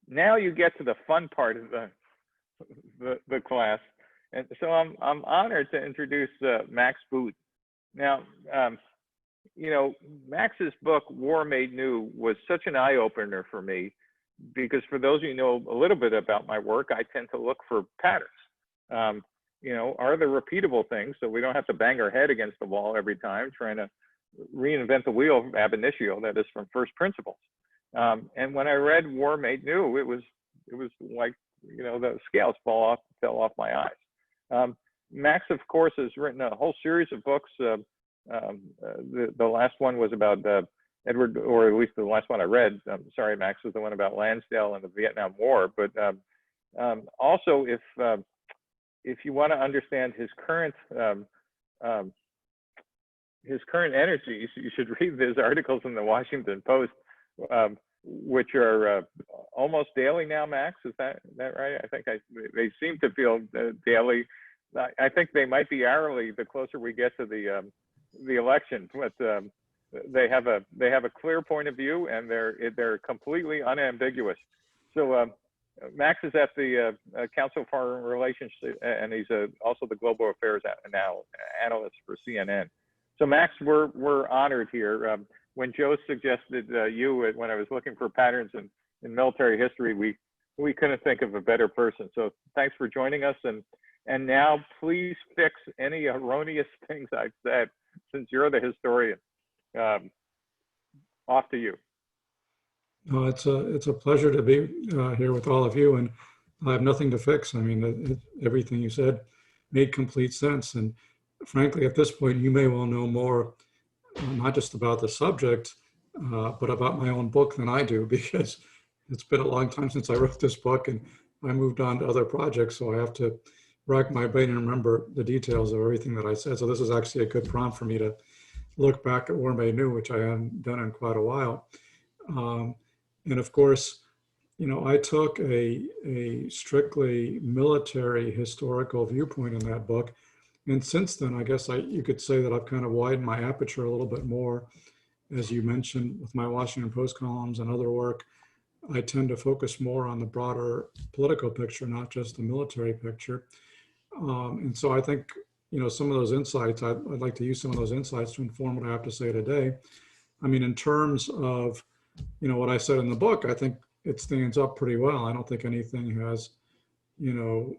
now you get to the fun part of the class. And so I'm honored to introduce Max Boot. Now, you know, Max's book, War Made New, was such an eye-opener for me because for those of you who know a little bit about my work, I tend to look for patterns. You know, are there repeatable things so we don't have to bang our head against the wall every time trying to reinvent the wheel ab initio, that is from first principles. And when I read War Made New, it was like, you know, the scales fell off my eyes. Max, of course, has written a whole series of books. The last one was about Edward, or at least the last one I read. Sorry, Max, was the one about Lansdale and the Vietnam War. But also, if you want to understand his current energies, you should read his articles in the Washington Post, which are almost daily now. Max, is that right? I think they seem to feel daily. I think they might be hourly the closer we get to the election, but they have a clear point of view and they're completely unambiguous. So Max is at the Council of Foreign Relations, and he's also the Global Affairs analyst for CNN. So Max, we're honored here. When Joe suggested you when I was looking for patterns in military history, we couldn't think of a better person. So thanks for joining us, and now please fix any erroneous things I've said, since you're the historian. Off to you. No, it's a pleasure to be here with all of you, and I have nothing to fix. I mean, everything you said made complete sense, and frankly, at this point, you may well know more, not just about the subject, but about my own book than I do, because it's been a long time since I wrote this book, and I moved on to other projects, so I have to rack my brain and remember the details of everything that I said. So this is actually a good prompt for me to look back at War Made New, which I haven't done in quite a while. And of course, you know, I took a strictly military historical viewpoint in that book. And since then, I guess you could say that I've kind of widened my aperture a little bit more. As you mentioned, with my Washington Post columns and other work, I tend to focus more on the broader political picture, not just the military picture. And so I think, you know, some of those insights, I'd like to use some of those insights to inform what I have to say today. I mean, in terms of, you know, what I said in the book, I think it stands up pretty well. I don't think anything has, you know,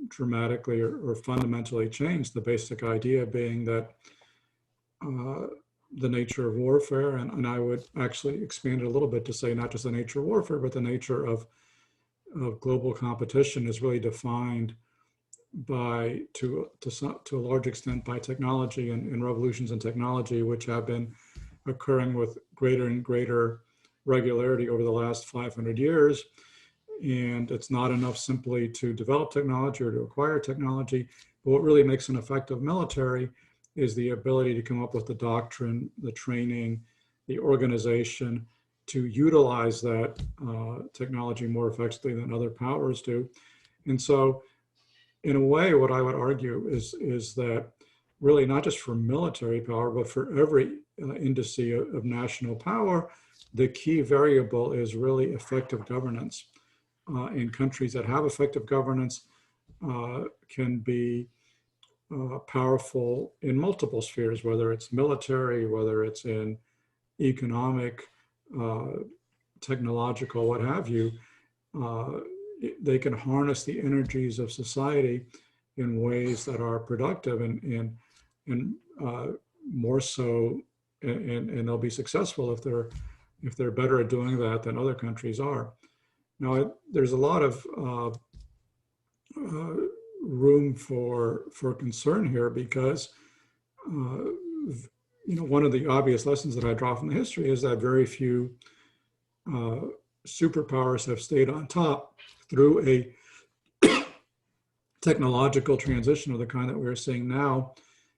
dramatically or fundamentally changed. The basic idea being that the nature of warfare, and I would actually expand it a little bit to say not just the nature of warfare, but the nature of global competition is really defined by, to a large extent, by technology and revolutions in technology, which have been occurring with greater and greater regularity over the last 500 years. And it's not enough simply to develop technology or to acquire technology, but what really makes an effective military is the ability to come up with the doctrine, the training, the organization to utilize that technology more effectively than other powers do. And so, in a way, what I would argue is that really not just for military power, but for every indice of national power, the key variable is really effective governance. In countries that have effective governance can be powerful in multiple spheres, whether it's military, whether it's in economic, technological, what have you. They can harness the energies of society in ways that are productive and more so, and they'll be successful if they're better at doing that than other countries are. Now, there's a lot of room for concern here because you know, one of the obvious lessons that I draw from the history is that very few superpowers have stayed on top through a technological transition of the kind that we're seeing now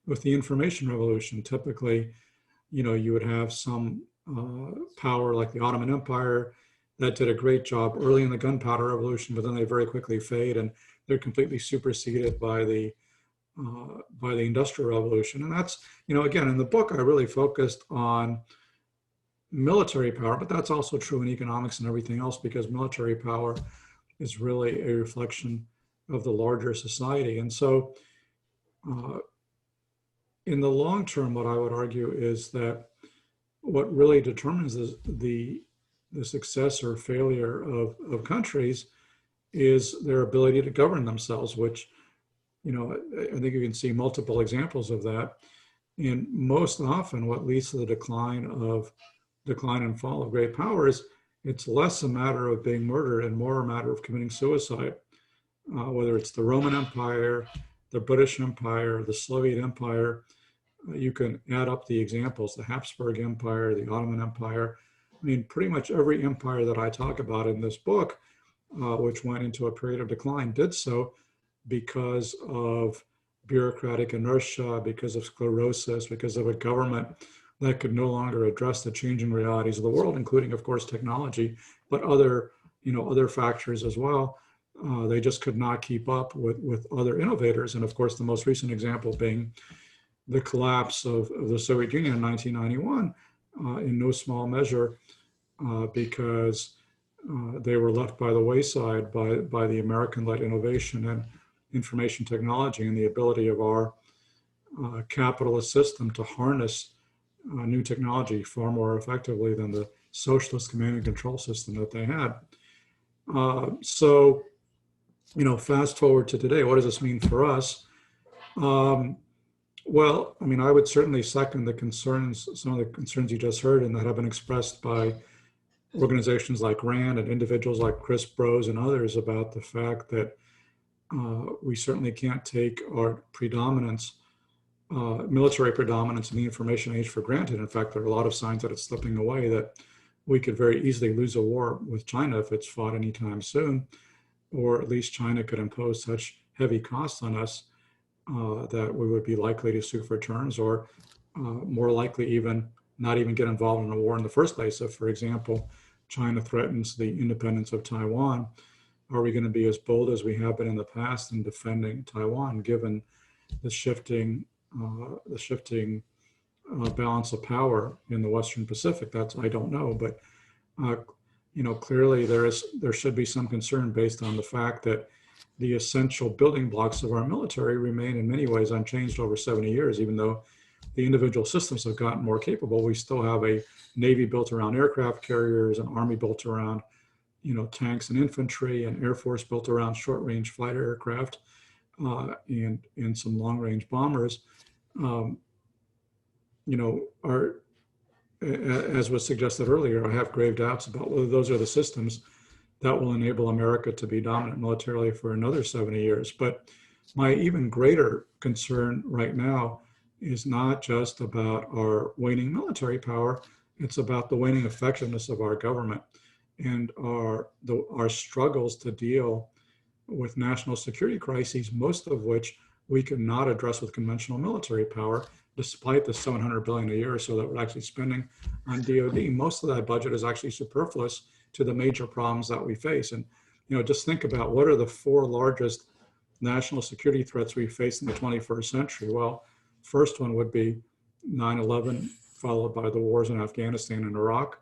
with the information revolution. Typically, you know, you would have some power like the Ottoman Empire that did a great job early in the gunpowder revolution, but then they very quickly fade and they're completely superseded by the Industrial Revolution. And that's, you know, again, in the book, I really focused on military power, but that's also true in economics and everything else, because military power is really a reflection of the larger society. And so uh, in the long term, what I would argue is that what really determines the success or failure of countries is their ability to govern themselves, which, I think you can see multiple examples of that. And most often what leads to the decline and fall of great powers, it's less a matter of being murdered and more a matter of committing suicide. Whether it's the Roman Empire, the British Empire, the Soviet Empire, you can add up the examples, the Habsburg Empire, the Ottoman Empire. I mean, pretty much every empire that I talk about in this book, which went into a period of decline, did so because of bureaucratic inertia, because of sclerosis, because of a government that could no longer address the changing realities of the world, including, of course, technology, but other factors as well. They just could not keep up with other innovators. And of course, the most recent example being the collapse of the Soviet Union in 1991, in no small measure because they were left by the wayside by the American-led innovation and information technology and the ability of our capitalist system to harness new technology far more effectively than the socialist command and control system that they had. So, fast forward to today, what does this mean for us? Well, I mean, I would certainly second some of the concerns you just heard and that have been expressed by organizations like RAND and individuals like Chris Brose and others about the fact that we certainly can't take our military predominance in the information age for granted. In fact, there are a lot of signs that it's slipping away, that we could very easily lose a war with China if it's fought anytime soon, or at least China could impose such heavy costs on us that we would be likely to sue for terms, or more likely even not even get involved in a war in the first place. If, for example, China threatens the independence of Taiwan, are we going to be as bold as we have been in the past in defending Taiwan, given the shifting balance of power in the Western Pacific? I don't know, but clearly there should be some concern based on the fact that the essential building blocks of our military remain in many ways unchanged over 70 years. Even though the individual systems have gotten more capable, we still have a Navy built around aircraft carriers, an Army built around tanks and infantry, an Air Force built around short-range fighter aircraft, and some long-range bombers. As was suggested earlier, I have grave doubts about whether those are the systems that will enable America to be dominant militarily for another 70 years. But my even greater concern right now is not just about our waning military power, it's about the waning effectiveness of our government and our struggles to deal with national security crises, most of which we could not address with conventional military power, despite the $700 billion a year or so that we're actually spending on DoD. Most of that budget is actually superfluous to the major problems that we face. And just think about what are the 4 largest national security threats we face in the 21st century. Well, first one would be 9/11, followed by the wars in Afghanistan and Iraq.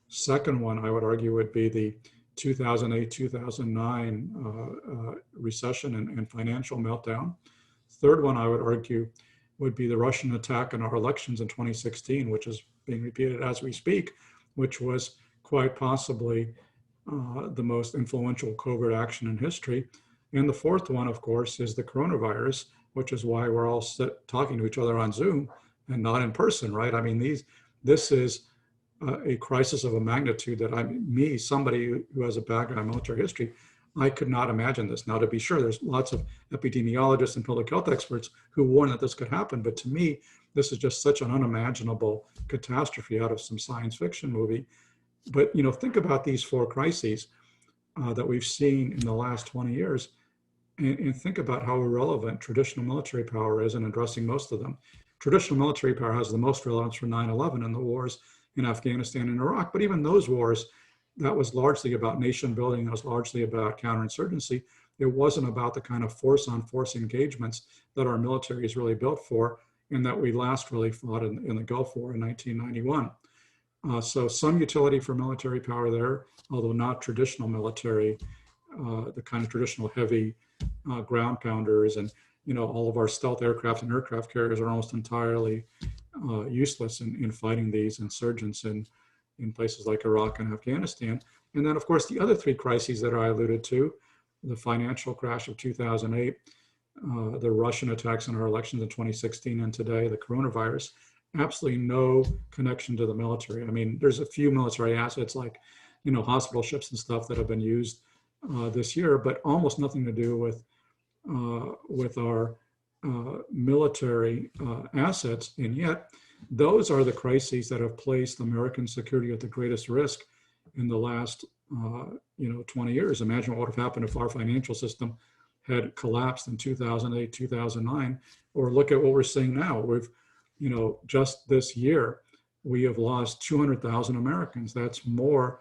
Second one, I would argue, would be the 2008-2009 recession and financial meltdown. Third one, I would argue, would be the Russian attack on our elections in 2016, which is being repeated as we speak, which was quite possibly the most influential covert action in history. And the fourth one, of course, is the coronavirus, which is why we're all talking to each other on Zoom and not in person, right? I mean, this is a crisis of a magnitude that somebody who has a background in military history, I could not imagine this. Now, to be sure, there's lots of epidemiologists and public health experts who warn that this could happen, but to me, this is just such an unimaginable catastrophe out of some science fiction movie. But think about these 4 crises that we've seen in the last 20 years, and think about how irrelevant traditional military power is in addressing most of them. Traditional military power has the most relevance for 9/11 and the wars in Afghanistan and Iraq, but even those wars, that was largely about nation building. It was largely about counterinsurgency. It wasn't about the kind of force-on-force engagements that our military is really built for, and that we last really fought in the Gulf War in 1991. So some utility for military power there, although not traditional military, the kind of traditional heavy ground pounders, and all of our stealth aircraft and aircraft carriers are almost entirely useless in fighting these insurgents in places like Iraq and Afghanistan. And then, of course, the other three crises that I alluded to, the financial crash of 2008, the Russian attacks on our elections in 2016, and today the coronavirus, absolutely no connection to the military. I mean, there's a few military assets like, hospital ships and stuff that have been used this year, but almost nothing to do with our military assets. And yet, those are the crises that have placed American security at the greatest risk in the last 20 years. Imagine what would have happened if our financial system had collapsed in 2008, 2009, or look at what we're seeing now. We've, just this year, we have lost 200,000 Americans. That's more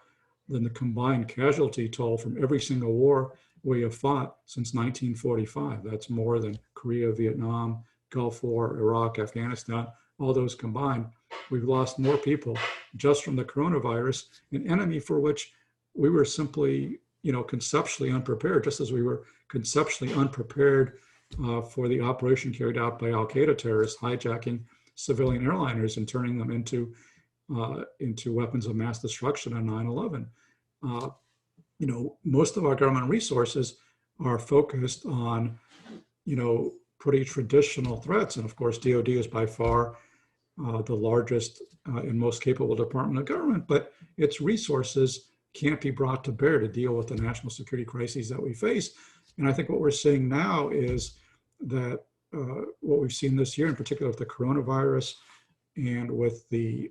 than the combined casualty toll from every single war we have fought since 1945. That's more than Korea, Vietnam, Gulf War, Iraq, Afghanistan, all those combined. We've lost more people just from the coronavirus, an enemy for which we were simply, conceptually unprepared, just as we were conceptually unprepared for the operation carried out by Al-Qaeda terrorists, hijacking civilian airliners and turning them into weapons of mass destruction on 9/11. Most of our government resources are focused on, pretty traditional threats. And of course, DoD is by far the largest and most capable department of government, but its resources can't be brought to bear to deal with the national security crises that we face. And I think what we're seeing now is that what we've seen this year, in particular with the coronavirus and with the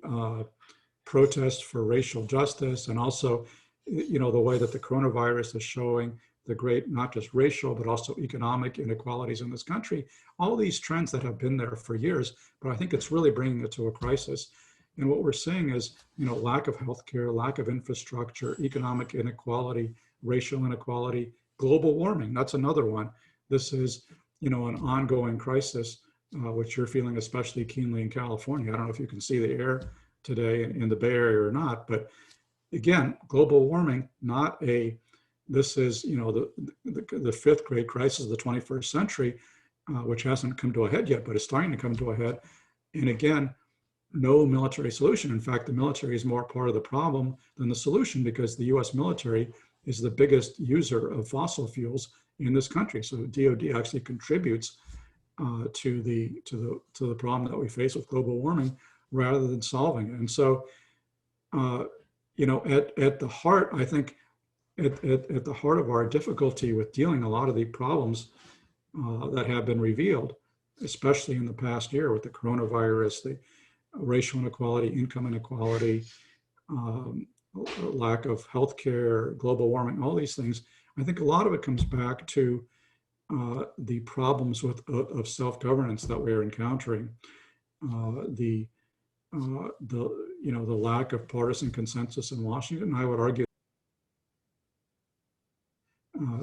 protests for racial justice, and also, the way that the coronavirus is showing the great, not just racial, but also economic inequalities in this country, all these trends that have been there for years, but I think it's really bringing it to a crisis. And what we're seeing is, lack of healthcare, lack of infrastructure, economic inequality, racial inequality, global warming. That's another one. This is, an ongoing crisis, which you're feeling especially keenly in California. I don't know if you can see the air today in the Bay Area or not, but again, global warming, this is, the fifth great crisis of the 21st century, which hasn't come to a head yet, but is starting to come to a head. And again, no military solution. In fact, the military is more part of the problem than the solution, because the US military is the biggest user of fossil fuels in this country. So DoD actually contributes to the problem that we face with global warming rather than solving it. And so, at the heart, I think, at the heart of our difficulty with dealing a lot of the problems that have been revealed, especially in the past year with the coronavirus, the racial inequality, income inequality, lack of healthcare, global warming, all these things, I think a lot of it comes back to the problems of self-governance that we're encountering, the lack of partisan consensus in Washington. I would argue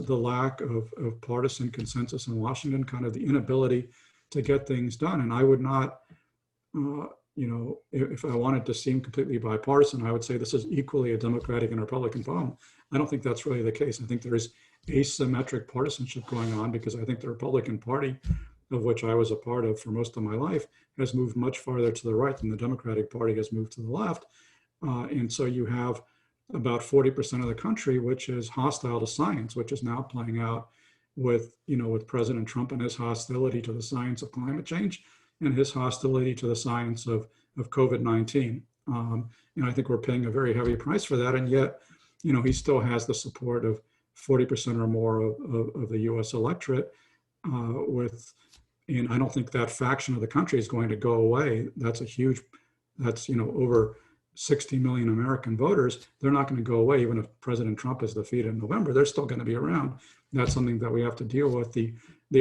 the lack of partisan consensus in Washington, kind of the inability to get things done. And I would not, if I wanted to seem completely bipartisan, I would say this is equally a Democratic and Republican problem. I don't think that's really the case. I think there is asymmetric partisanship going on, because I think the Republican Party, of which I was a part of for most of my life, has moved much farther to the right than the Democratic Party has moved to the left. And so you have about 40% of the country which is hostile to science, which is now playing out with President Trump and his hostility to the science of climate change and his hostility to the science of COVID-19. I think we're paying a very heavy price for that. And yet, he still has the support of 40% or more of the US electorate and I don't think that faction of the country is going to go away. That's over 60 million American voters. They're not going to go away even if President Trump is defeated in November. They're still going to be around. That's something that we have to deal with. The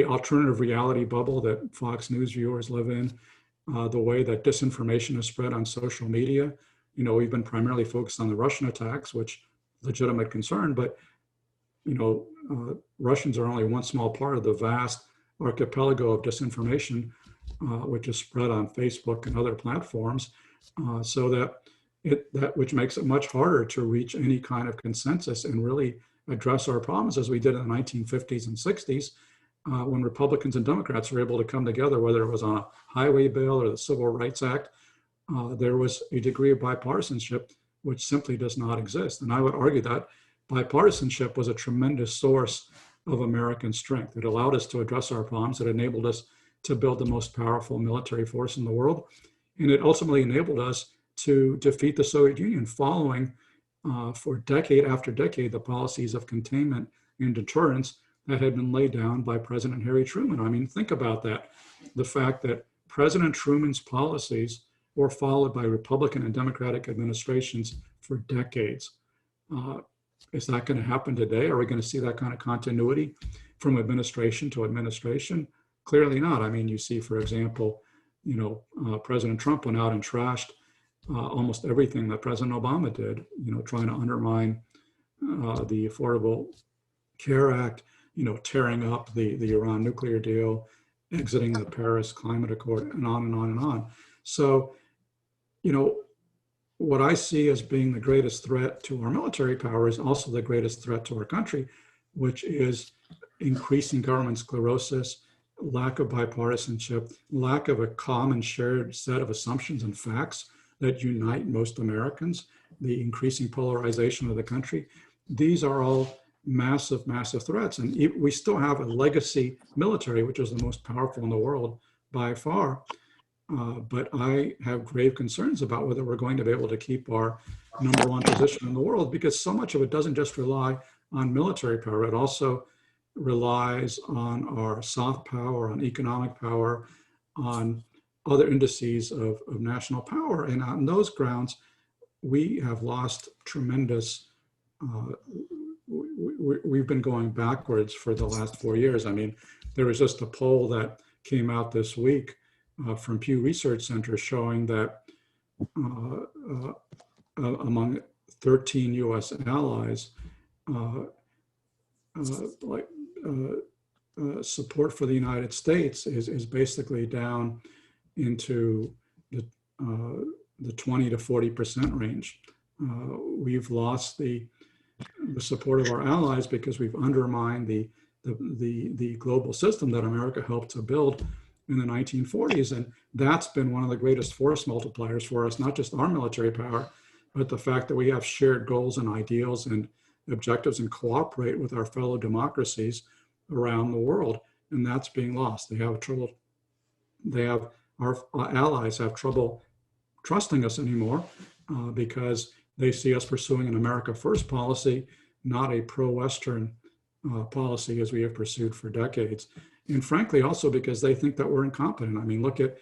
alternative reality bubble that Fox News viewers live in, the way that disinformation is spread on social media. We've been primarily focused on the Russian attacks, which legitimate concern, but Russians are only one small part of the vast archipelago of disinformation, which is spread on Facebook and other platforms, so that which makes it much harder to reach any kind of consensus and really address our problems as we did in the 1950s and 60s, when Republicans and Democrats were able to come together, whether it was on a highway bill or the Civil Rights Act. There was a degree of bipartisanship which simply does not exist. And I would argue that bipartisanship was a tremendous source of American strength. It allowed us to address our problems. It enabled us to build the most powerful military force in the world. And it ultimately enabled us to defeat the Soviet Union, following for decade after decade the policies of containment and deterrence that had been laid down by President Harry Truman. I mean, think about that. The fact that President Truman's policies were followed by Republican and Democratic administrations for decades. Is that going to happen today? Are we going to see that kind of continuity from administration to administration? Clearly not. I mean, you see, for example, President Trump went out and trashed almost everything that President Obama did, trying to undermine the Affordable Care Act, tearing up the Iran nuclear deal, exiting the Paris Climate Accord, and on and on and on. So, what I see as being the greatest threat to our military power is also the greatest threat to our country, which is increasing government sclerosis, lack of bipartisanship, lack of a common shared set of assumptions and facts that unite most Americans, the increasing polarization of the country. These are all massive, massive threats. And we still have a legacy military, which is the most powerful in the world by far. But I have grave concerns about whether we're going to be able to keep our #1 position in the world, because so much of it doesn't just rely on military power. It also relies on our soft power, on economic power, on other indices of national power. And on those grounds, we have lost tremendous, we've been going backwards for the last 4 years. I mean, there was just a poll that came out this week from Pew Research Center showing that among 13 US allies, support for the United States is basically down into the 20 to 40% range. We've lost the support of our allies because we've undermined the global system that America helped to build in the 1940s. And that's been one of the greatest force multipliers for us, not just our military power, but the fact that we have shared goals and ideals and objectives and cooperate with our fellow democracies around the world. And that's being lost. Our allies have trouble trusting us anymore because they see us pursuing an America First policy, not a pro-Western policy as we have pursued for decades. And frankly, also because they think that we're incompetent. I mean, look at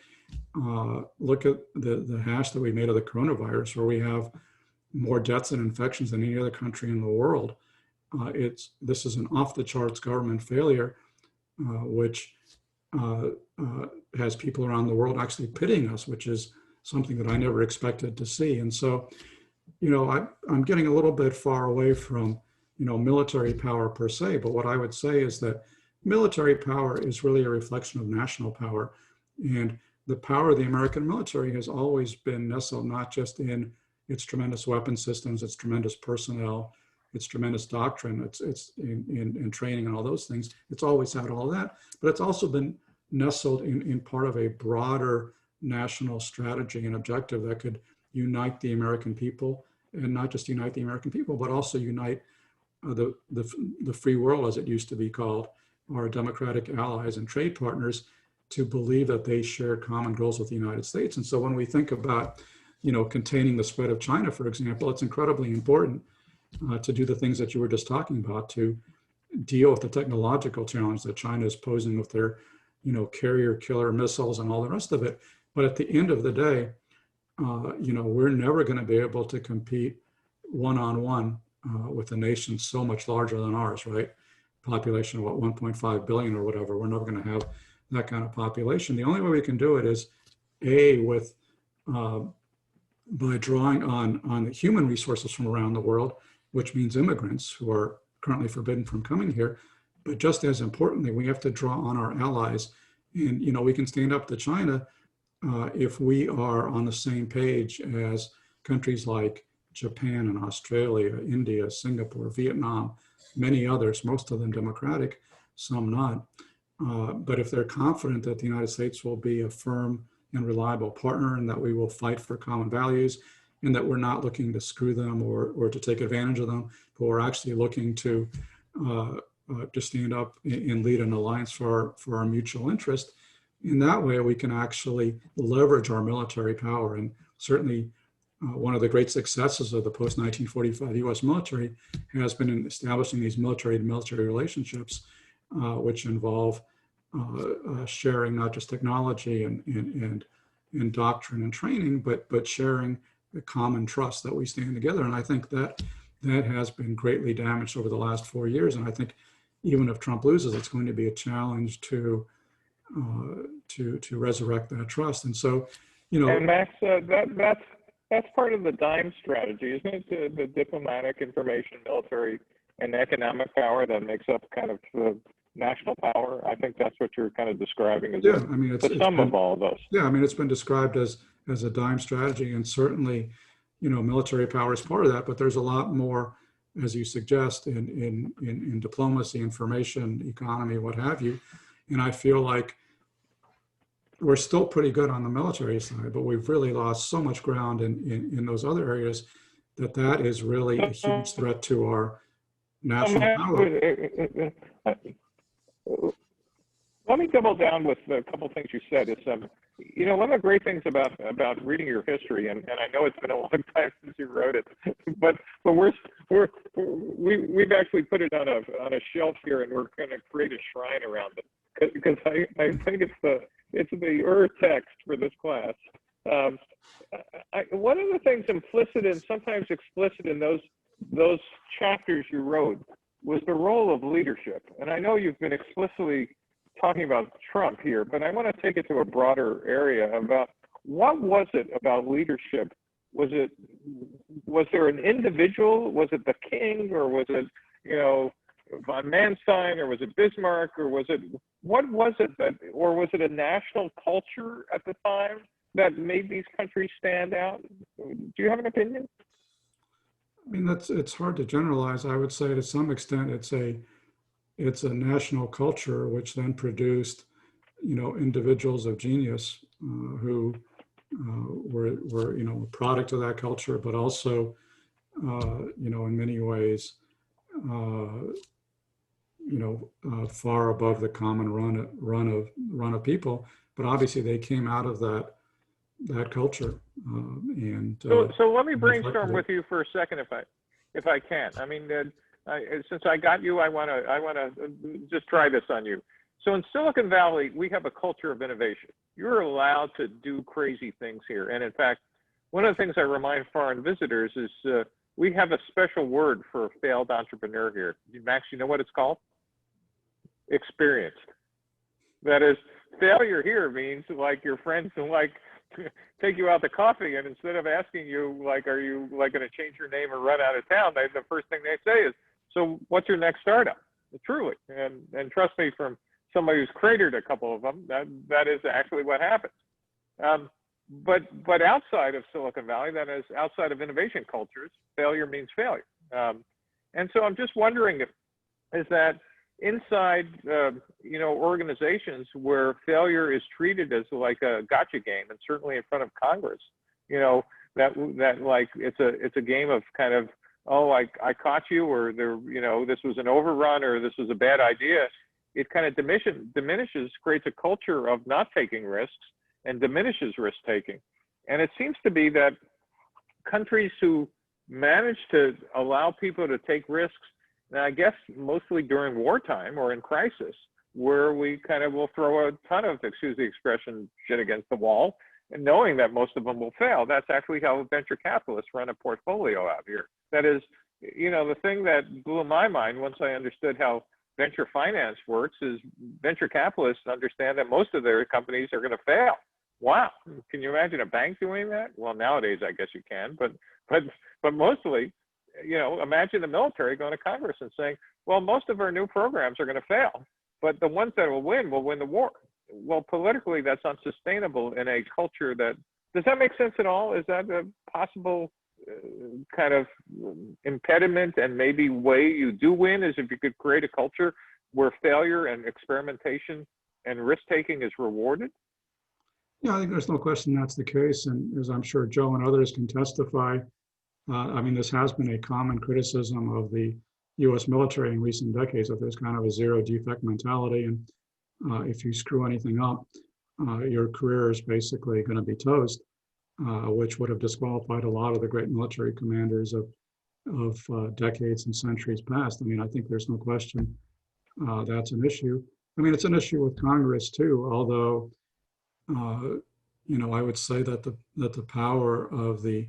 the hash that we made of the coronavirus, where we have more deaths and infections than any other country in the world. This is an off-the-charts government failure, which has people around the world actually pitying us, which is something that I never expected to see. And so, I'm getting a little bit far away from, military power per se, but what I would say is that military power is really a reflection of national power. And the power of the American military has always been nestled not just in its tremendous weapon systems, its tremendous personnel, its tremendous doctrine, it's in training and all those things. It's always had all that, but it's also been nestled in part of a broader national strategy and objective that could unite the American people, and not just unite the American people, but also unite the free world, as it used to be called, our democratic allies and trade partners, to believe that they share common goals with the United States. And so when we think about, containing the spread of China, for example, it's incredibly important to do the things that you were just talking about, to deal with the technological challenge that China is posing with their, carrier killer missiles and all the rest of it. But at the end of the day, we're never going to be able to compete one-on-one with a nation so much larger than ours, right? Population of 1.5 billion or whatever. We're never going to have that kind of population. The only way we can do it is by drawing on the human resources from around the world, which means immigrants who are currently forbidden from coming here. But just as importantly, we have to draw on our allies. And, we can stand up to China if we are on the same page as countries like Japan and Australia, India, Singapore, Vietnam, many others, most of them democratic, some not. But if they're confident that the United States will be a firm and reliable partner and that we will fight for common values and that we're not looking to screw them or to take advantage of them, but we're actually looking to stand up and lead an alliance for our mutual interest. In that way, we can actually leverage our military power. And certainly one of the great successes of the post-1945 US military has been in establishing these military-to-military relationships, which involve sharing not just technology and doctrine and training, but sharing the common trust that we stand together. And I think that has been greatly damaged over the last 4 years. And I think even if Trump loses, it's going to be a challenge to resurrect that trust. And so, And Max, that's part of the DIME strategy, isn't it? The diplomatic, information, military, and economic power that makes up kind of the national power. I think that's what you're kind of describing as the sum of all of those. Yeah, I mean, it's been described as a DIME strategy, and certainly, military power is part of that. But there's a lot more, as you suggest, in diplomacy, information, economy, what have you. And I feel like we're still pretty good on the military side, but we've really lost so much ground in those other areas that is really a huge threat to our national power. Let me double down with a couple things you said. It's one of the great things about reading your history, and I know it's been a long time since you wrote it, but we've actually put it on a shelf here, and we're going to create a shrine around it because I think it's the text for this class. One of the things implicit and sometimes explicit in those chapters you wrote was the role of leadership. And I know you've been explicitly talking about Trump here, but I want to take it to a broader area about what was it about leadership? Was there an individual? Was it the king, or was it, von Manstein, or was it Bismarck, or what was it or was it a national culture at the time that made these countries stand out? Do you have an opinion? I mean, it's hard to generalize. I would say to some extent it's a national culture, which then produced, individuals of genius who were a product of that culture, but also, in many ways, far above the common run of people. But obviously, they came out of that culture. So let me brainstorm with you for a second, if I can. I mean, since I got you, I want to just try this on you. So in Silicon Valley, we have a culture of innovation. You're allowed to do crazy things here. And in fact, one of the things I remind foreign visitors is we have a special word for a failed entrepreneur here. Max, you know what it's called? Experienced. That is, failure here means like your friends take you out to coffee, and instead of asking you are you going to change your name or run out of town, the first thing they say is, so what's your next startup? Truly, and trust me, from somebody who's cratered a couple of them, that is actually what happens. But outside of Silicon Valley, that is outside of innovation cultures, failure means failure. And so I'm just wondering is that inside organizations where failure is treated as like a gotcha game, and certainly in front of Congress, that like it's a game of kind of, oh, I caught you, or this was an overrun, or this was a bad idea. It kind of diminishes, creates a culture of not taking risks and diminishes risk taking. And it seems to be that countries who manage to allow people to take risks, and I guess mostly during wartime or in crisis, where we kind of will throw a ton of, excuse the expression, shit against the wall, and knowing that most of them will fail. That's actually how venture capitalists run a portfolio out here. That is, the thing that blew my mind once I understood how venture finance works is venture capitalists understand that most of their companies are going to fail. Wow. Can you imagine a bank doing that? Well, nowadays, I guess you can, but mostly, imagine the military going to Congress and saying, well, most of our new programs are going to fail, but the ones that will win the war. Well, politically, that's unsustainable in a culture that Does that make sense at all? Is that a possible kind of impediment, and maybe way you do win is if you could create a culture where failure and experimentation and risk-taking is rewarded? Yeah, I think there's no question that's the case. And as I'm sure Joe and others can testify, I mean, this has been a common criticism of the US military in recent decades, that there's kind of a zero defect mentality. And if you screw anything up, your career is basically going to be toast, which would have disqualified a lot of the great military commanders of decades and centuries past. I mean, I think there's no question that's an issue. I mean, it's an issue with Congress too, although, I would say that the power of the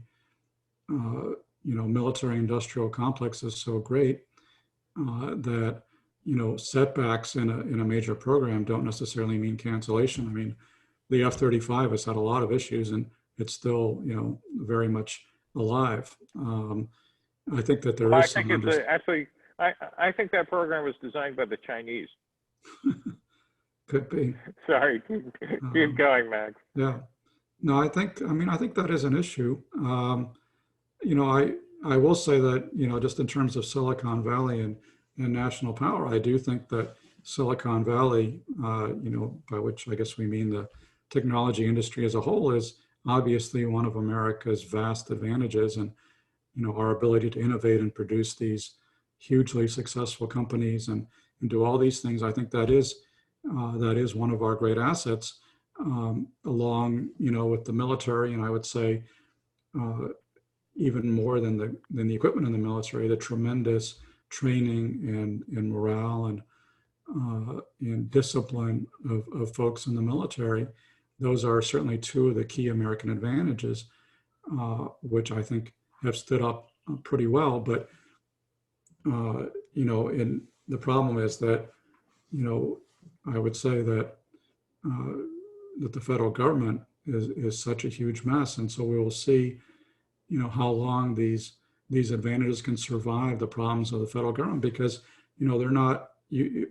military industrial complex is so great that setbacks in a major program don't necessarily mean cancellation. I mean, the F-35 has had a lot of issues, and it's still very much alive. I think that there is I think it's actually. I think that program was designed by the Chinese. Could be. Sorry, keep going, Max. Yeah. No, I think that is an issue. I will say that, just in terms of Silicon Valley and national power, I do think that Silicon Valley, by which I guess we mean the technology industry as a whole, is obviously one of America's vast advantages. And, our ability to innovate and produce these hugely successful companies and do all these things, I think that is one of our great assets, along, with the military. And I would say even more than the equipment in the military, the tremendous training and morale and discipline of folks in the military. Those are certainly two of the key American advantages, which I think have stood up pretty well. But and the problem is that, I would say that that the federal government is such a huge mess, and so we will see, how long these advantages can survive the problems of the federal government, because they're not.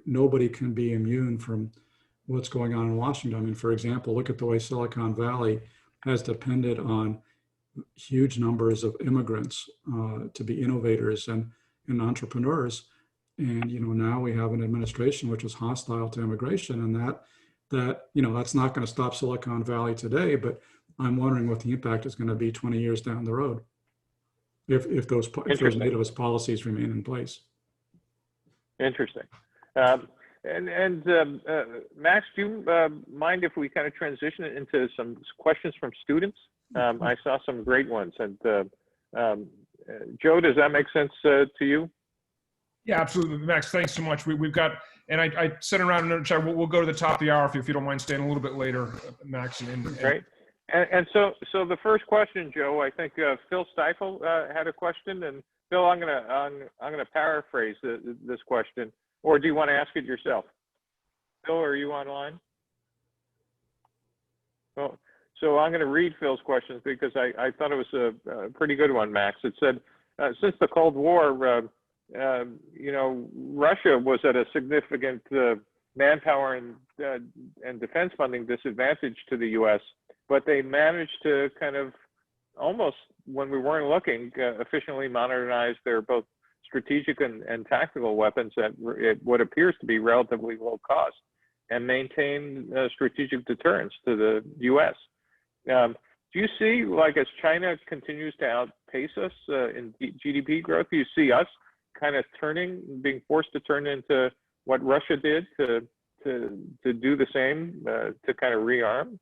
Nobody can be immune from what's going on in Washington. I mean, for example, look at the way Silicon Valley has depended on huge numbers of immigrants to be innovators and entrepreneurs. And, now we have an administration which is hostile to immigration, and that's not going to stop Silicon Valley today, but I'm wondering what the impact is going to be 20 years down the road if those nativist policies remain in place. Interesting. Max, do you mind if we kind of transition into some questions from students? I saw some great ones. And Joe, does that make sense to you? Yeah, absolutely. Max, thanks so much. We've got, and I sent around another chat. We'll go to the top of the hour if you don't mind staying a little bit later, Max. Great. And so the first question, Joe, I think Phil Stifel had a question, and Phil, I'm gonna paraphrase this question, or do you want to ask it yourself? Phil, are you online? Well, so I'm going to read Phil's questions because I thought it was a pretty good one, Max. It said, since the Cold War, Russia was at a significant manpower and defense funding disadvantage to the U.S., but they managed to kind of almost, when we weren't looking, efficiently modernize their both strategic and tactical weapons at what appears to be relatively low cost, and maintain strategic deterrence to the U.S. Do you see, like, as China continues to outpace us in GDP growth, do you see us kind of being forced to turn into what Russia did to do the same, to kind of rearm?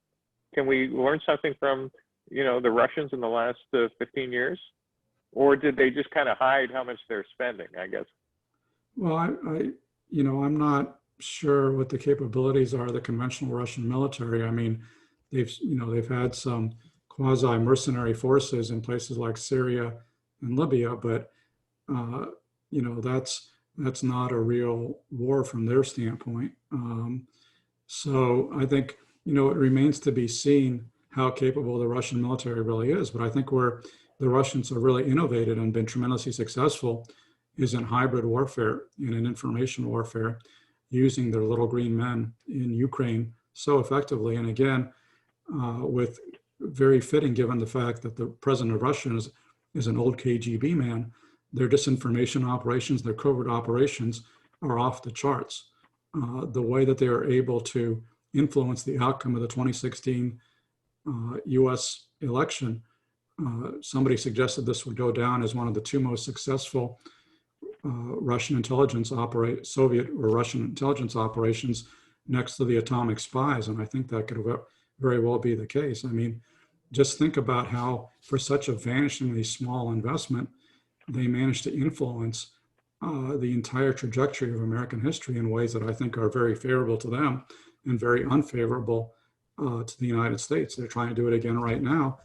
Can we learn something from, the Russians in the last 15 years? Or did they just kind of hide how much they're spending, I guess? Well, I'm not sure what the capabilities are of the conventional Russian military. I mean, they've had some quasi-mercenary forces in places like Syria and Libya, but that's not a real war from their standpoint. So I think it remains to be seen how capable the Russian military really is. But I think where the Russians have really innovated and been tremendously successful is in hybrid warfare and in information warfare, using their little green men in Ukraine so effectively. And again, with very fitting given the fact that the president of Russia is an old KGB man. Their disinformation operations, their covert operations are off the charts. The way that they are able to influence the outcome of the 2016 US election, somebody suggested this would go down as one of the two most successful Soviet or Russian intelligence operations next to the atomic spies. And I think that could very well be the case. I mean, just think about how for such a vanishingly small investment, they managed to influence the entire trajectory of American history in ways that I think are very favorable to them and very unfavorable to the United States. They're trying to do it again right now.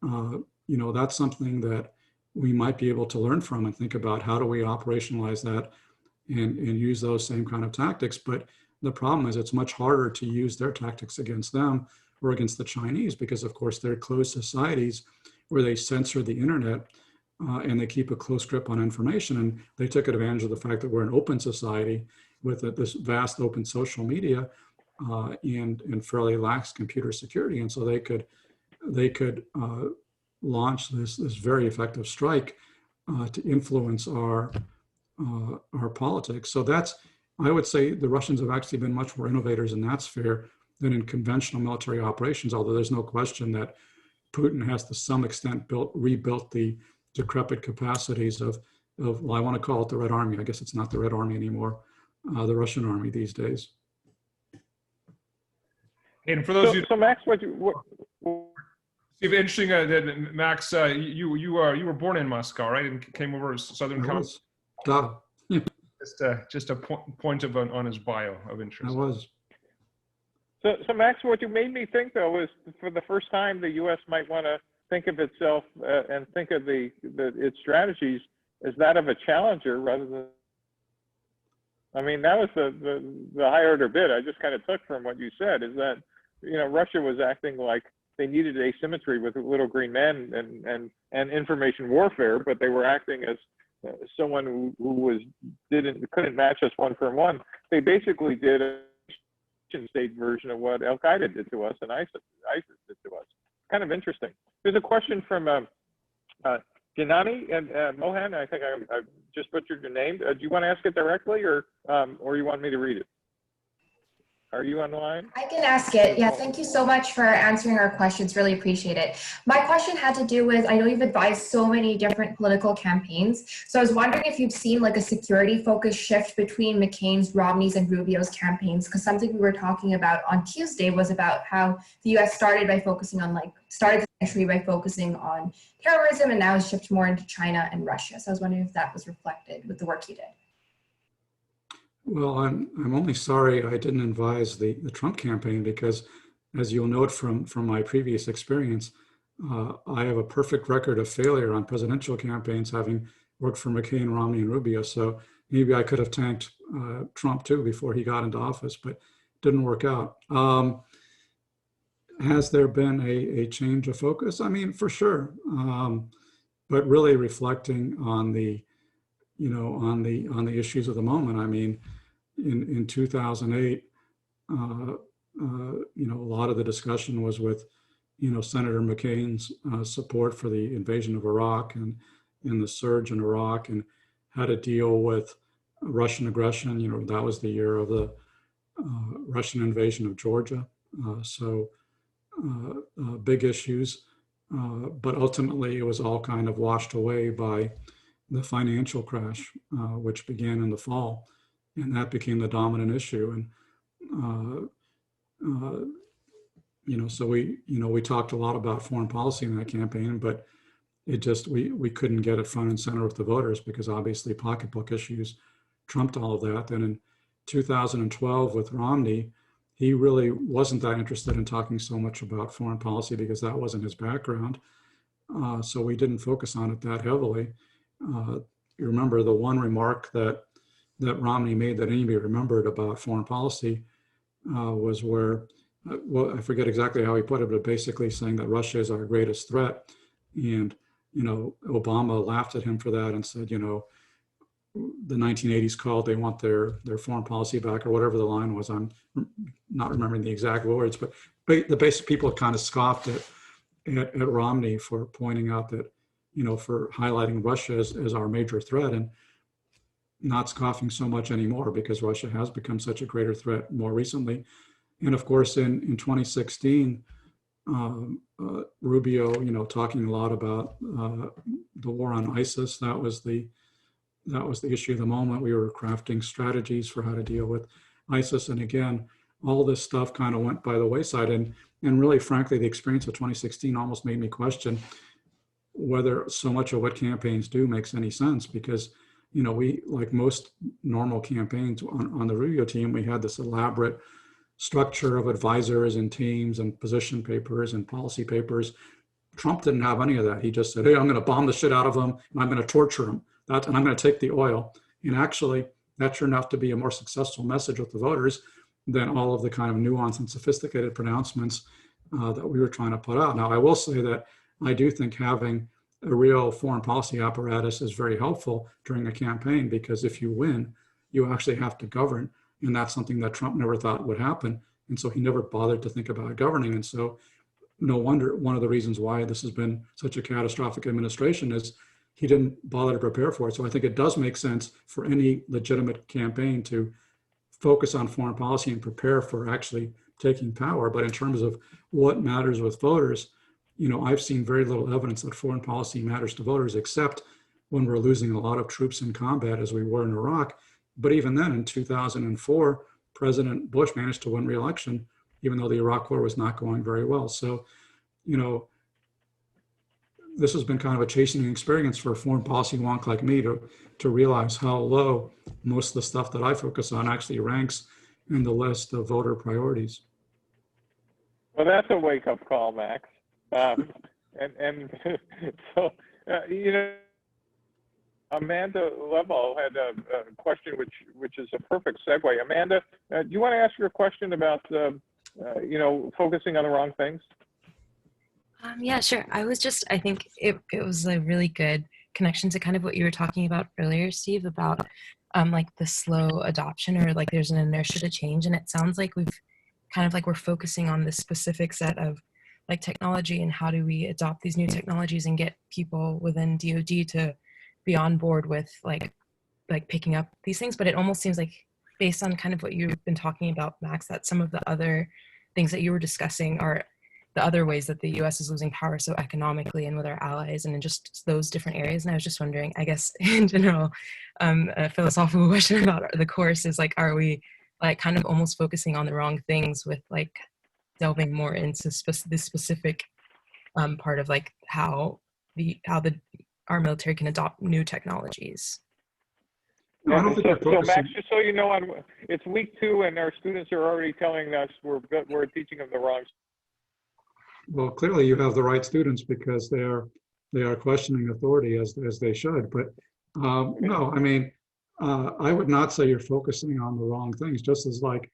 That's something that we might be able to learn from and think about how do we operationalize that and use those same kind of tactics. But the problem is it's much harder to use their tactics against them or against the Chinese because, of course, they're closed societies where they censor the internet and they keep a close grip on information. And they took advantage of the fact that we're an open society with this vast open social media and fairly lax computer security. And so they could launch this very effective strike to influence our politics. So I would say the Russians have actually been much more innovators in that sphere than in conventional military operations, although there's no question that Putin has to some extent rebuilt the decrepit capacities of, well, I want to call it the Red Army. I guess it's not the Red Army anymore, the Russian army these days. And for those of you, so Max, interesting that Max, you were born in Moscow, right, and came over as Southern Communist. Just a point on his bio of interest. I was. So Max, what you made me think though is for the first time the U.S. might want to think of itself and think of its strategies as that of a challenger rather than. I mean, that was the high order bit I just kind of took from what you said is that Russia was acting like they needed asymmetry with little green men and information warfare, but they were acting as someone who couldn't match us one for one. They basically did a state version of what Al Qaeda did to us and ISIS did to us. Kind of interesting. There's a question from Janani and Mohan. I think I just butchered your name. Do you want to ask it directly, or you want me to read it? Are you on the line? I can ask it. Yeah, thank you so much for answering our questions. Really appreciate it. My question had to do with, I know you've advised so many different political campaigns. So I was wondering if you've seen like a security focus shift between McCain's, Romney's, and Rubio's campaigns, because something we were talking about on Tuesday was about how the US started the century by focusing on terrorism and now has shifted more into China and Russia. So I was wondering if that was reflected with the work you did. Well, I'm only sorry I didn't advise the Trump campaign because, as you'll note from my previous experience, I have a perfect record of failure on presidential campaigns, having worked for McCain, Romney, and Rubio. So maybe I could have tanked Trump too before he got into office, but didn't work out. Has there been a change of focus? I mean, for sure, but really reflecting on the issues of the moment. I mean, in 2008, a lot of the discussion was with, Senator McCain's support for the invasion of Iraq and the surge in Iraq and how to deal with Russian aggression. That was the year of the Russian invasion of Georgia. Big issues, but ultimately it was all kind of washed away by the financial crash, which began in the fall, and that became the dominant issue. And so we talked a lot about foreign policy in that campaign, but we couldn't get it front and center with the voters because obviously pocketbook issues trumped all of that. And in 2012 with Romney, he really wasn't that interested in talking so much about foreign policy because that wasn't his background. So we didn't focus on it that heavily. You remember the one remark that Romney made that anybody remembered about foreign policy was where, I forget exactly how he put it, but basically saying that Russia is our greatest threat. And, Obama laughed at him for that and said, the 1980s called, they want their foreign policy back, or whatever the line was. I'm not remembering the exact words, but the basic people kind of scoffed at Romney for pointing out that, for highlighting Russia as our major threat and not scoffing so much anymore because Russia has become such a greater threat more recently. And of course, in 2016, Rubio, talking a lot about the war on ISIS. That was the issue of the moment. We were crafting strategies for how to deal with ISIS. And again, all this stuff kind of went by the wayside. And really, frankly, the experience of 2016 almost made me question whether so much of what campaigns do makes any sense, because, we, like most normal campaigns on the Rubio team, we had this elaborate structure of advisors and teams and position papers and policy papers. Trump didn't have any of that. He just said, hey, I'm going to bomb the shit out of them and I'm going to torture them. And I'm going to take the oil. And actually, that turned out to be a more successful message with the voters than all of the kind of nuanced and sophisticated pronouncements that we were trying to put out. Now, I will say that I do think having a real foreign policy apparatus is very helpful during a campaign, because if you win, you actually have to govern. And that's something that Trump never thought would happen. And so he never bothered to think about governing. And so no wonder one of the reasons why this has been such a catastrophic administration is he didn't bother to prepare for it. So I think it does make sense for any legitimate campaign to focus on foreign policy and prepare for actually taking power. But in terms of what matters with voters, I've seen very little evidence that foreign policy matters to voters, except when we're losing a lot of troops in combat as we were in Iraq. But even then, in 2004, President Bush managed to win re-election, even though the Iraq War was not going very well. So, this has been kind of a chastening experience for a foreign policy wonk like me to realize how low most of the stuff that I focus on actually ranks in the list of voter priorities. Well, that's a wake-up call, Max. So, Amanda Levo had a question, which is a perfect segue. Amanda, do you want to ask your question about, focusing on the wrong things? Yeah, sure. I think it was a really good connection to kind of what you were talking about earlier, Steve, about like the slow adoption, or like there's an inertia to change. And it sounds like we're focusing on this specific set of like technology and how do we adopt these new technologies and get people within DoD to be on board with like picking up these things. But it almost seems like, based on kind of what you've been talking about, Max, that some of the other things that you were discussing are the other ways that the US is losing power, so economically and with our allies and in just those different areas. And I was just wondering, I guess in general, a philosophical question about the course is like, are we like kind of almost focusing on the wrong things with like delving more into this specific part of like how our military can adopt new technologies? No, I don't think so Max, just so you know, it's week 2 and our students are already telling us we're teaching them the wrong. Well, clearly you have the right students, because they are questioning authority as they should. But no, I mean, I would not say you're focusing on the wrong things. Just as like,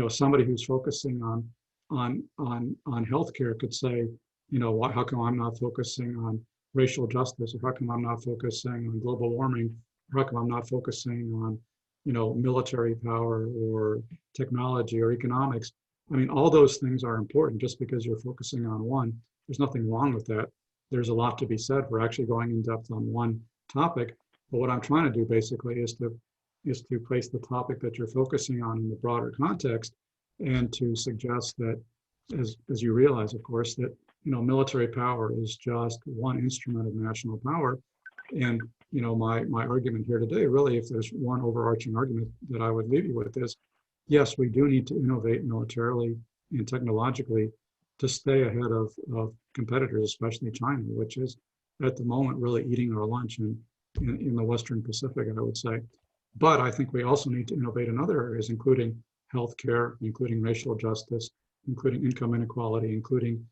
somebody who's focusing on healthcare could say, how come I'm not focusing on racial justice, or how come I'm not focusing on global warming, or how come I'm not focusing on, military power or technology or economics. I mean, all those things are important. Just because you're focusing on one, there's nothing wrong with that. There's a lot to be said for actually going in depth on one topic. But what I'm trying to do basically is to place the topic that you're focusing on in the broader context, and to suggest that, as you realize, of course, that military power is just one instrument of national power. And my argument here today, really, if there's one overarching argument that I would leave you with, is yes, we do need to innovate militarily and technologically to stay ahead of competitors, especially China, which is at the moment really eating our lunch in the Western Pacific, I would say. But I think we also need to innovate in other areas, including healthcare, including racial justice, including income inequality, including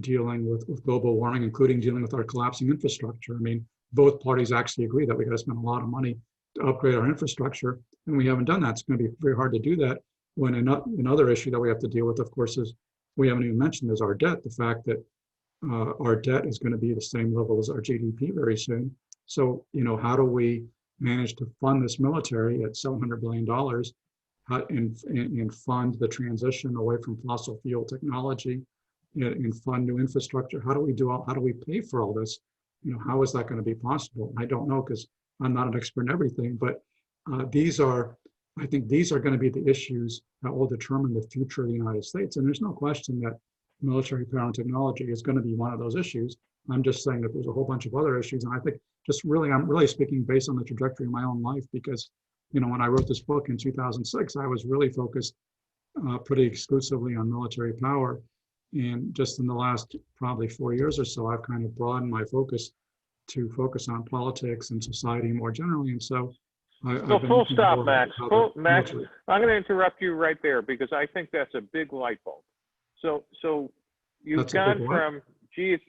dealing with global warming, including dealing with our collapsing infrastructure. I mean, both parties actually agree that we got to spend a lot of money to upgrade our infrastructure, and we haven't done that. It's going to be very hard to do that when another issue that we have to deal with, of course, is we haven't even mentioned is our debt. The fact that our debt is going to be the same level as our GDP very soon. So, how do we manage to fund this military at $700 billion and fund the transition away from fossil fuel technology and fund new infrastructure? How do we do how do we pay for all this? You know, how is that going to be possible? I don't know, because I'm not an expert in everything, but I think these are going to be the issues that will determine the future of the United States. And there's no question that military power and technology is going to be one of those issues. I'm just saying that there's a whole bunch of other issues. And I think I'm really speaking based on the trajectory of my own life, because, you know, when I wrote this book in 2006, I was really focused pretty exclusively on military power. And just in the last probably 4 years or so, I've kind of broadened my focus to focus on politics and society more generally. And so So full stop, Max. Max, military. I'm going to interrupt you right there because I think that's a big light bulb. So you've That's a gone big what? from, geez,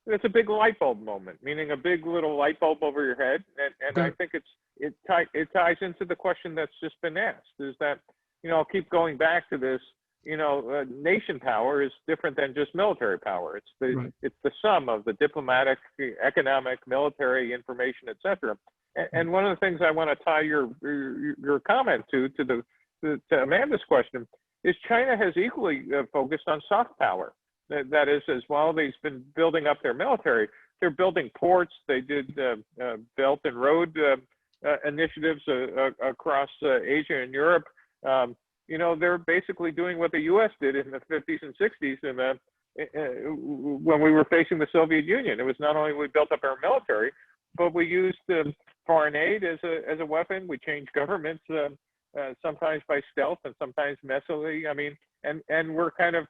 it's a big light bulb moment, meaning a big little light bulb over your head. And I think it ties into the question that's just been asked, is that, you know, I'll keep going back to this, you know, nation power is different than just military power. It's the sum of the diplomatic, economic, military, information, et cetera. And one of the things I want to tie your comment to Amanda's question is China has equally focused on soft power. That is, as well, they've been building up their military. They're building ports. They did Belt and Road initiatives across Asia and Europe. You know, they're basically doing what the U.S. did in the 50s and 60s and when we were facing the Soviet Union. It was not only we built up our military, but we used foreign aid as a weapon. We changed governments sometimes by stealth and sometimes messily. I mean, and we're kind of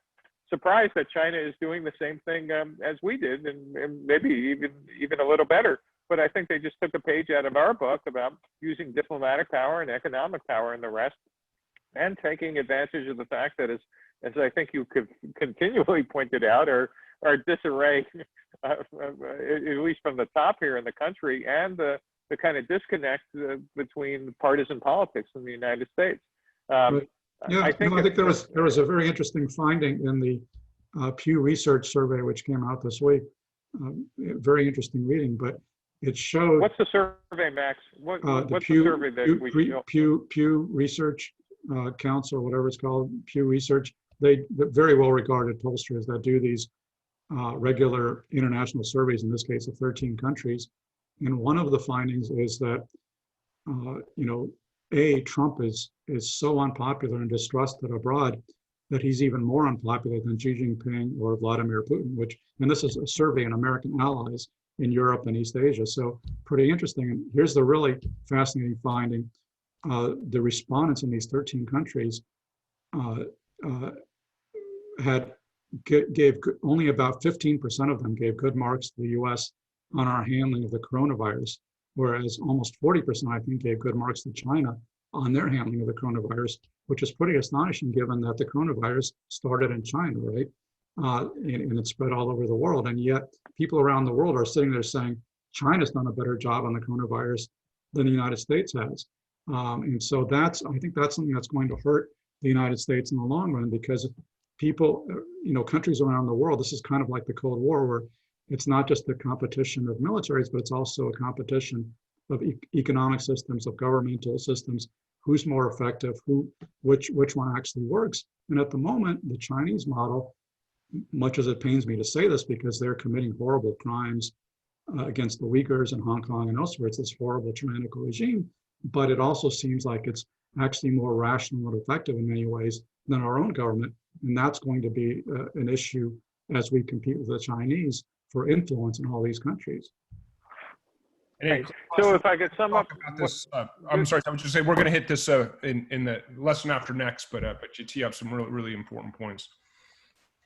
surprised that China is doing the same thing as we did, and maybe even a little better. But I think they just took a page out of our book about using diplomatic power and economic power and the rest, and taking advantage of the fact that, as I think you could continually pointed out, our disarray, at least from the top here in the country, and the kind of disconnect between partisan politics in the United States. Yeah, I think there was a very interesting finding in the Pew Research survey, which came out this week. Very interesting reading, but it showed. What's the survey, Max? What's the survey that we show? Pew Research Council, whatever it's called, Pew Research. They're very well regarded pollsters that do these regular international surveys, in this case of 13 countries. And one of the findings is that, you know, Trump is so unpopular and distrusted abroad that he's even more unpopular than Xi Jinping or Vladimir Putin, and this is a survey in American allies in Europe and East Asia. So pretty interesting. And here's the really fascinating finding. The respondents in these 13 countries gave only about 15% of them gave good marks to the US on our handling of the coronavirus, whereas almost 40%, I think, gave good marks to China on their handling of the coronavirus, which is pretty astonishing given that the coronavirus started in China, right? And it spread all over the world. And yet people around the world are sitting there saying, China's done a better job on the coronavirus than the United States has. And so I think that's something that's going to hurt the United States in the long run, because people, you know, countries around the world, this is kind of like the Cold War, where it's not just a competition of militaries, but it's also a competition of economic systems, of governmental systems, who's more effective, which one actually works. And at the moment, the Chinese model, much as it pains me to say this because they're committing horrible crimes against the Uyghurs in Hong Kong and elsewhere, it's this horrible tyrannical regime, but it also seems like it's actually more rational and effective in many ways than our own government. And that's going to be an issue as we compete with the Chinese for influence in all these countries. Hey, so if I could sum up this, I'm sorry, I was just saying we're going to hit this in the lesson after next, but you tee up some really important points.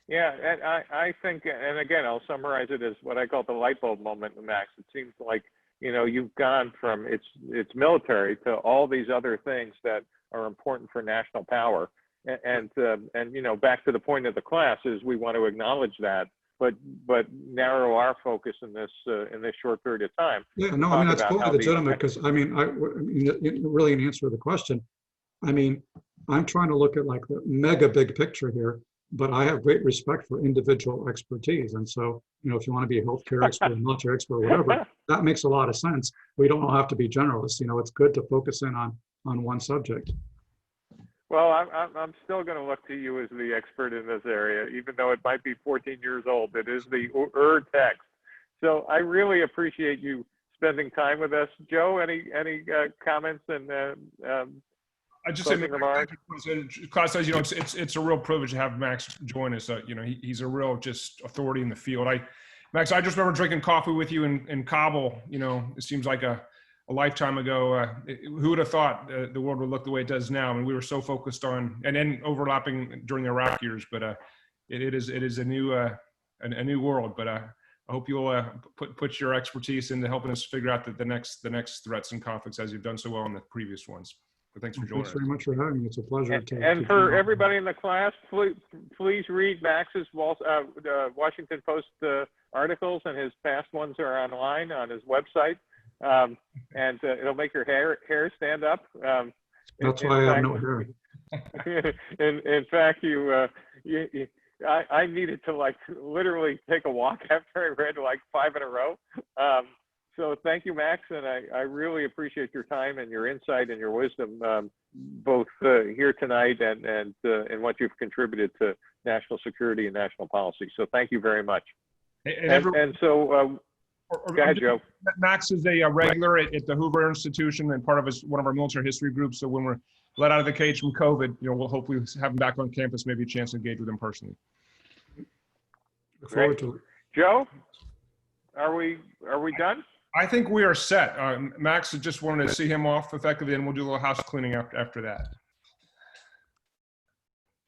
Yeah, and I think, and again, I'll summarize it as what I call the light bulb moment, Max. It seems like, you know, you've gone from it's military to all these other things that are important for national power, and you know, back to the point of the class is we want to acknowledge that, but narrow our focus in this short period of time. Yeah, no, I mean, that's totally legitimate, because I mean, really in answer to the question, I mean, I'm trying to look at like the mega big picture here, but I have great respect for individual expertise. And so, you know, if you want to be a healthcare expert, a military expert, whatever, that makes a lot of sense. We don't all have to be generalists. You know, it's good to focus in on one subject. Well, I'm still going to look to you as the expert in this area, even though it might be 14 years old. It is the text. So I really appreciate you spending time with us. Joe, any comments and I just say, closing remarks? Claus says, you know, it's a real privilege to have Max join us. You know, he's a real just authority in the field. Max, I just remember drinking coffee with you in Kabul. You know, it seems like a lifetime ago. Who would have thought the world would look the way it does now? And we were so focused on, and then overlapping during the Iraq years. But it is a new world. But I hope you'll put your expertise into helping us figure out the next threats and conflicts, as you've done so well in the previous ones. But thanks for joining Thanks very much for having me. It's a pleasure. And for everybody in the class, please read Max's Washington Post articles, and his past ones are online on his website. And it'll make your hair stand up. That's why I have no hair. In fact, I needed to literally take a walk after I read 5 in a row. So thank you, Max, and I really appreciate your time and your insight and your wisdom, both here tonight and what you've contributed to national security and national policy. So thank you very much. Go ahead, Joe. Max is a regular at the Hoover Institution and part of one of our military history groups. So when we're let out of the cage from COVID, you know, we'll hopefully have him back on campus, maybe a chance to engage with him personally. Look forward to it. Joe, are we done? I think we are set. Max just wanted to see him off effectively, and we'll do a little house cleaning after that.